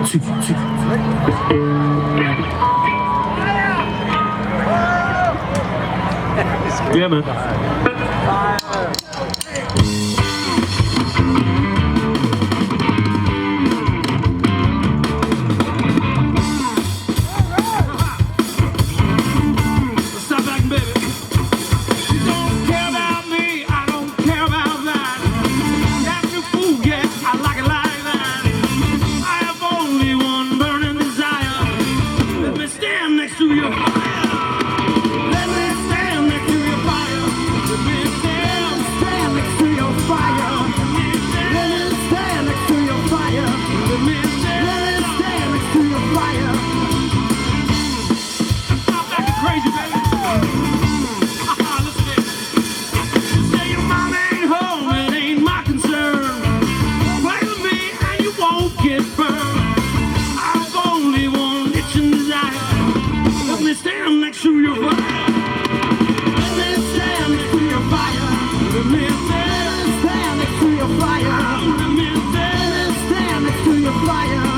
two. Yeah, man. Stop back, baby. You don't care about me, I don't care about that. After fool, yeah, I like it like that. I have only one burning desire. Let me stand next to your fire. Let me stand next to your fire. Let me stand next to your fire. Let me stand next to your fire. Let me stand next to your fire. I'm acting crazy, baby. Listen to this. You say your mom ain't home, it ain't my concern. Play with me and you won't get burned. I've only one itching desire. Let me stand next to your fire. Let me stand next to your fire. Let me stand next to your fire. Let me stand next to your fire.